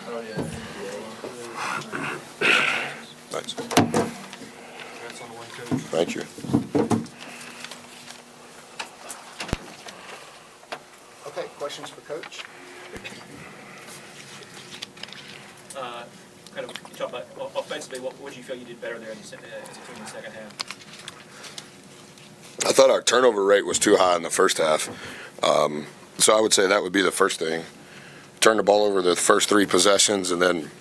Oh, yeah. Thanks. Congrats on the win, Coach. Thank you. Okay, questions for Coach? Kind of, you talk about offensively, what did you feel you did better there as a team in the second half? I thought our turnover rate was too high in the first half. So I would say that would be the first thing. Turned the ball over the first 3 possessions and then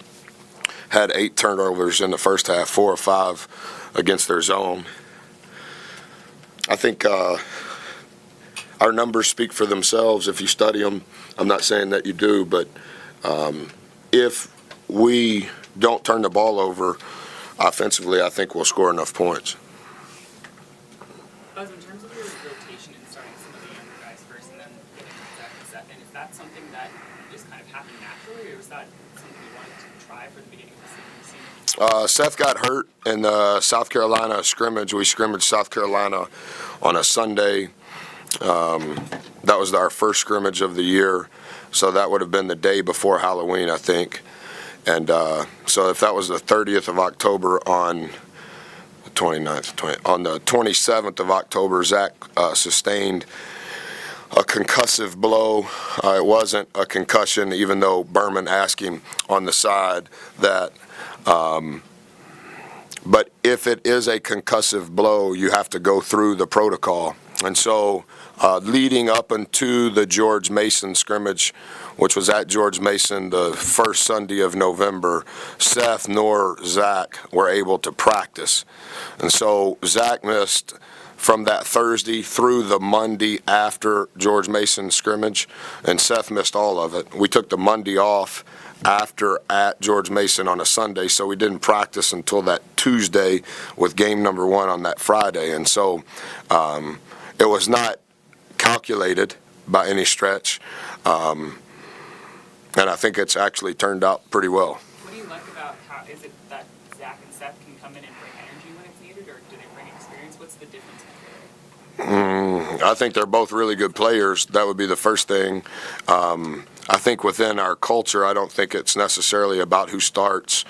had 8 turnovers in the first half, 4 or 5 against their zone. I think our numbers speak for themselves if you study them. I'm not saying that you do, but if we don't turn the ball over offensively, I think we'll score enough points. Buzz, in terms of your rotation and starting some of the younger guys first and then getting Zach in second, is that something that just kind of happened naturally, or was that something you wanted to try for the beginning of the season? Seth got hurt in the South Carolina scrimmage. We scrimmaged South Carolina on a Sunday. That was our first scrimmage of the year, so that would have been the day before Halloween, I think. And so if that was the 30th of October on the 29th, on the 27th of October, Zach sustained a concussive blow. It wasn't a concussion, even though Berman asked him on the side that. But if it is a concussive blow, you have to go through the protocol. And so leading up into the George Mason scrimmage, which was at George Mason the first Sunday of November, Seth nor Zach were able to practice. And so Zach missed from that Thursday through the Monday after George Mason scrimmage, and Seth missed all of it. We took the Monday off after at George Mason on a Sunday, so we didn't practice until that Tuesday with game number 1 on that Friday. And so it was not calculated by any stretch, and I think it's actually turned out pretty well. What do you like about how is it that Zach and Seth can come in and bring energy when it's needed, or do they bring experience? What's the difference? I think they're both really good players. That would be the first thing. I think within our culture, I don't think it's necessarily about who starts.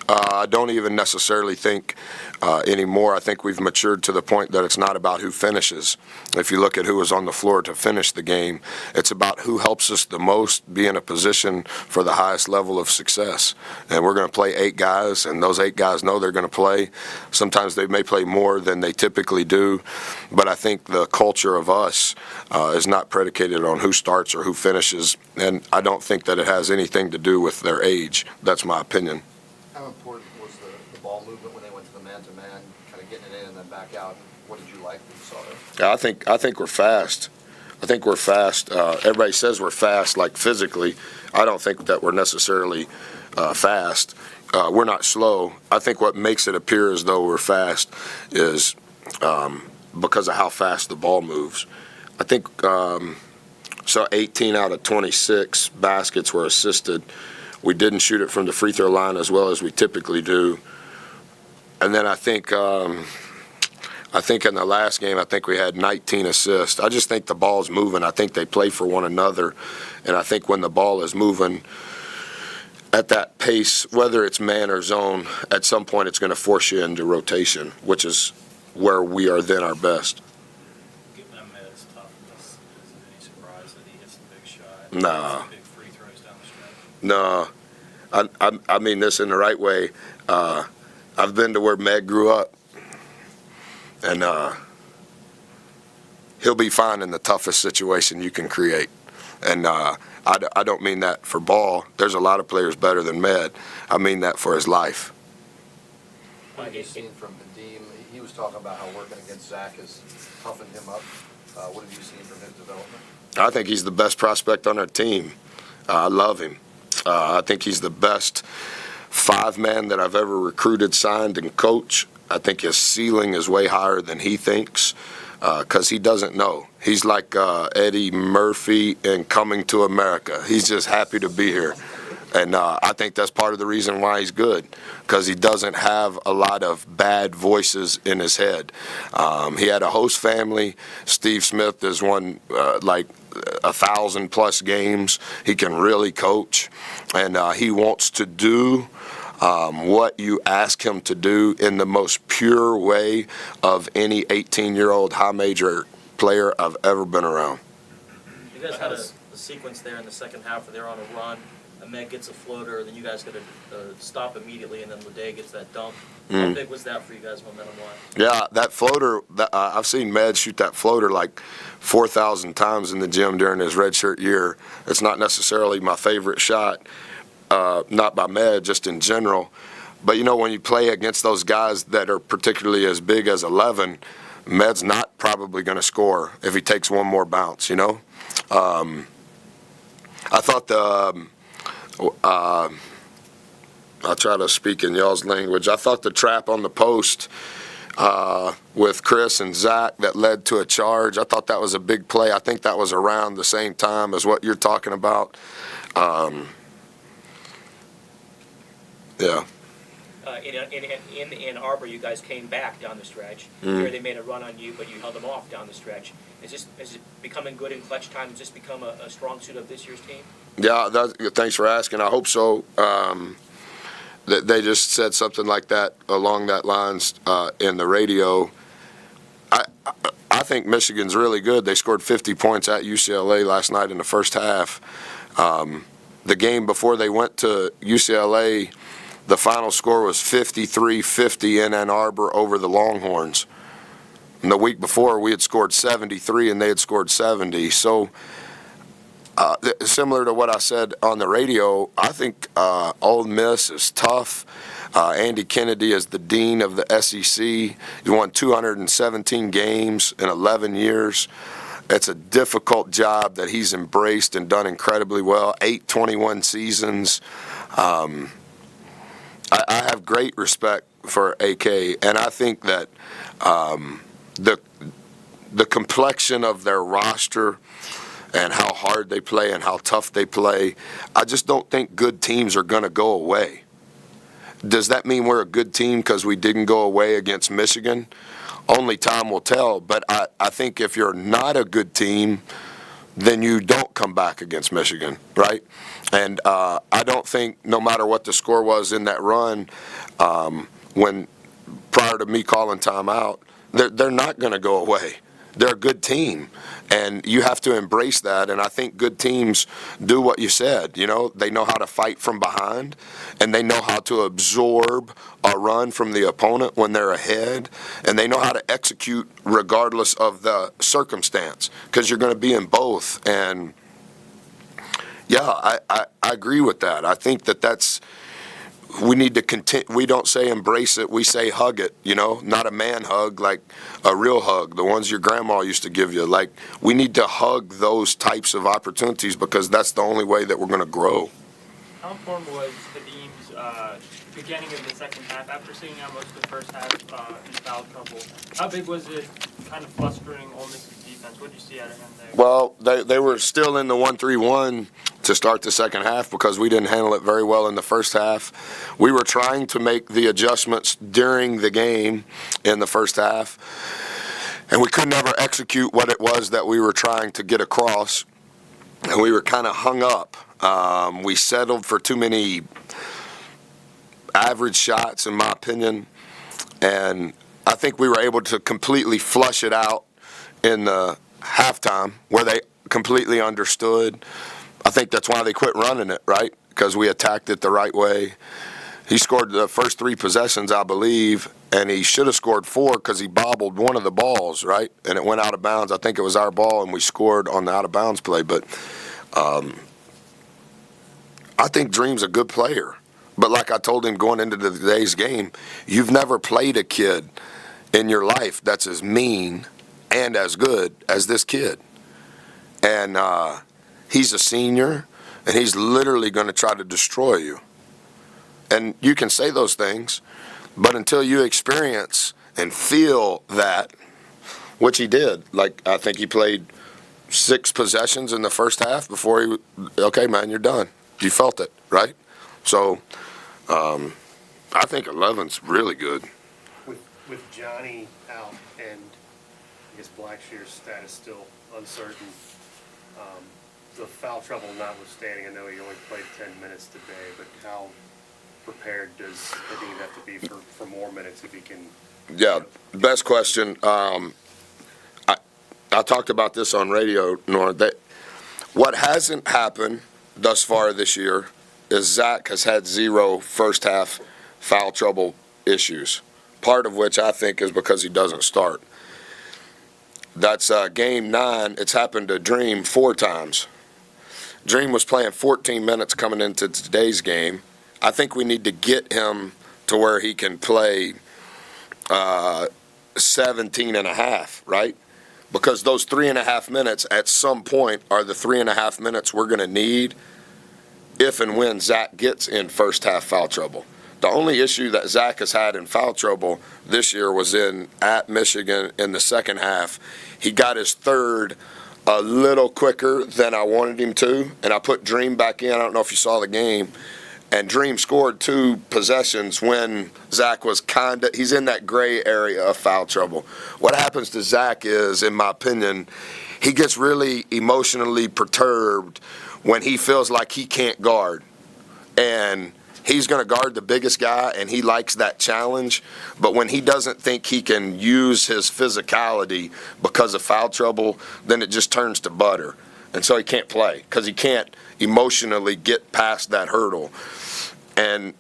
I don't even necessarily think anymore. I think we've matured to the point that it's not about who finishes. If you look at who was on the floor to finish the game, it's about who helps us the most be in a position for the highest level of success. And we're going to play 8 guys, and those 8 guys know they're going to play. Sometimes they may play more than they typically do, but I think the culture of us is not predicated on who starts or who finishes, and I don't think that it has anything to do with their age. That's my opinion. How important was the ball movement when they went to the man-to-man, kind of getting it in and then back out? What did you like when you saw that? Yeah, I think we're fast. I think we're fast. Everybody says we're fast, like physically. I don't think that we're necessarily fast. We're not slow. I think what makes it appear as though we're fast is because of how fast the ball moves. I think so 18 out of 26 baskets were assisted. We didn't shoot it from the free throw line as well as we typically do. And then I think in the last game, I think we had 19 assists. I just think the ball's moving. I think they play for one another. And I think when the ball is moving at that pace, whether it's man or zone, at some point it's going to force you into rotation, which is where we are then our best. Given Ahmed's toughness, is it any surprise that he hits the big shot? Nah. Big free throws down the stretch? No. I mean this in the right way. I've been to where Meg grew up, and he'll be fine in the toughest situation you can create. And I don't mean that for ball. There's a lot of players better than Med. I mean that for his life. What have you seen from Nadim? He was talking about how working against Zach has toughened him up. What have you seen from his development? I think he's the best prospect on our team. I love him. I think he's the best 5-man that I've ever recruited, signed, and coached. I think his ceiling is way higher than he thinks because he doesn't know. He's like Eddie Murphy in Coming to America. He's just happy to be here. And I think that's part of the reason why he's good, because he doesn't have a lot of bad voices in his head. He had a host family. Steve Smith has won like 1,000+ games. He can really coach, and he wants to do what you ask him to do in the most pure way of any 18-year-old high major player I've ever been around. You guys had a sequence there in the second half where they're on a run, Ahmed gets a floater, then you guys got to stop immediately, and then Lede gets that dunk. How big was that for you guys momentum-wise? Yeah, that floater, I've seen Med shoot that floater like 4,000 times in the gym during his redshirt year. It's not necessarily my favorite shot, not by Med, just in general. But, you know, when you play against those guys that are particularly as big as 11, Med's not probably going to score if he takes one more bounce, you know? I thought I'll try to speak in y'all's language. I thought the trap on the post with Chris and Zach that led to a charge, I thought that was a big play. I think that was around the same time as what you're talking about. Yeah. In Ann Arbor, you guys came back down the stretch. Here they made a run on you, but you held them off down the stretch. Is it becoming good in clutch time? Has this become a strong suit of this year's team? Yeah, thanks for asking. I hope so. They just said something like that along that lines in the radio. I think Michigan's really good. They scored 50 points at UCLA last night in the first half. The game before they went to UCLA, the final score was 53-50 in Ann Arbor over the Longhorns. And the week before, we had scored 73 and they had scored 70. So similar to what I said on the radio, I think Ole Miss is tough. Andy Kennedy is the dean of the SEC. He won 217 games in 11 years. It's a difficult job that he's embraced and done incredibly well. 8-21 seasons. I have great respect for AK, and I think that the complexion of their roster and how hard they play and how tough they play, I just don't think good teams are going to go away. Does that mean we're a good team because we didn't go away against Michigan? Only time will tell, but I think if you're not a good team, then you don't come back against Michigan, right? And I don't think, no matter what the score was in that run, when prior to me calling timeout, they're not going to go away. They're a good team, and you have to embrace that. And I think good teams do what you said. You know, they know how to fight from behind, and they know how to absorb a run from the opponent when they're ahead, and they know how to execute regardless of the circumstance, because you're going to be in both. And yeah, I agree with that. I think that's. We need to continue. We don't say embrace it. We say hug it, you know, not a man hug, like a real hug, the ones your grandma used to give you. Like, we need to hug those types of opportunities because that's the only way that we're going to grow. How important was the Dean's beginning of the second half, after seeing how most of the first half in foul trouble? How big was it kind of frustrating Ole Miss's defense? What did you see out of him there? Well, they were still in the 1-3-1 to start the second half because we didn't handle it very well in the first half. We were trying to make the adjustments during the game in the first half, and we could never execute what it was that we were trying to get across, and we were kind of hung up. We settled for too many average shots, in my opinion, and I think we were able to completely flush it out in the halftime where they completely understood. I think that's why they quit running it, right? Because we attacked it the right way. He scored the first 3 possessions, I believe, and he should have scored 4 because he bobbled one of the balls, right? And it went out of bounds. I think it was our ball, and we scored on the out-of-bounds play. But I think Dream's a good player. But like I told him going into today's game, you've never played a kid in your life that's as mean and as good as this kid. And he's a senior, and he's literally going to try to destroy you. And you can say those things, but until you experience and feel that, which he did, like I think he played 6 possessions in the first half before okay, man, you're done. You felt it. right? So, I think 11's really good. With Johnny out and I guess Blackshear's status still uncertain, the foul trouble notwithstanding, I know he only played 10 minutes today, but how prepared does Nadeem have to be for more minutes if he can? Yeah, best question. I talked about this on radio, Nora, that what hasn't happened thus far this year is Zach has had 0 first half foul trouble issues, part of which I think is because he doesn't start. That's game 9. It's happened to Dream 4 times. Dream was playing 14 minutes coming into today's game. I think we need to get him to where he can play 17 and a half, right? Because those 3.5 minutes at some point are the 3.5 minutes we're going to need if and when Zach gets in first half foul trouble. The only issue that Zach has had in foul trouble this year was at Michigan in the second half. He got his third a little quicker than I wanted him to, and I put Dream back in. I don't know if you saw the game. And Dream scored 2 possessions when Zach was he's in that gray area of foul trouble. What happens to Zach is, in my opinion, he gets really emotionally perturbed when he feels like he can't guard. And he's going to guard the biggest guy, and he likes that challenge. But when he doesn't think he can use his physicality because of foul trouble, then it just turns to butter. And so he can't play because he can't emotionally get past that hurdle. And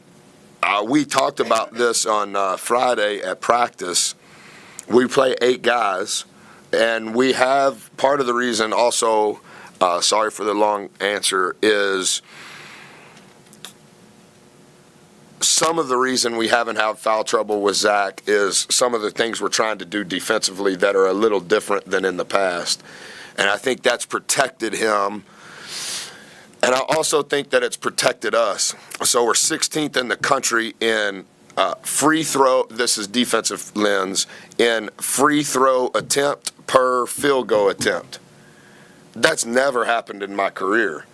we talked about this on Friday at practice. We play 8 guys, and we have part of the reason also, sorry for the long answer, is some of the reason we haven't had foul trouble with Zach is some of the things we're trying to do defensively that are a little different than in the past. And I think that's protected him. And I also think that it's protected us. So we're 16th in the country in free throw, this is defensive lens, in free throw attempt per field goal attempt. That's never happened in my career.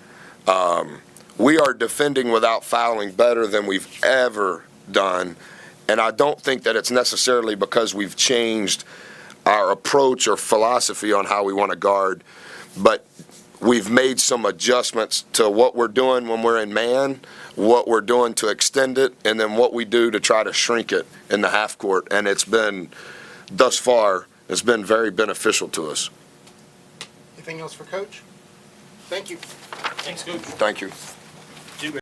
We are defending without fouling better than we've ever done. And I don't think that it's necessarily because we've changed our approach or philosophy on how we want to guard, but we've made some adjustments to what we're doing when we're in man, what we're doing to extend it, and then what we do to try to shrink it in the half court. And it's been, thus far, it's been very beneficial to us. Anything else for Coach? Thank you. Thanks, Coach. Thank you.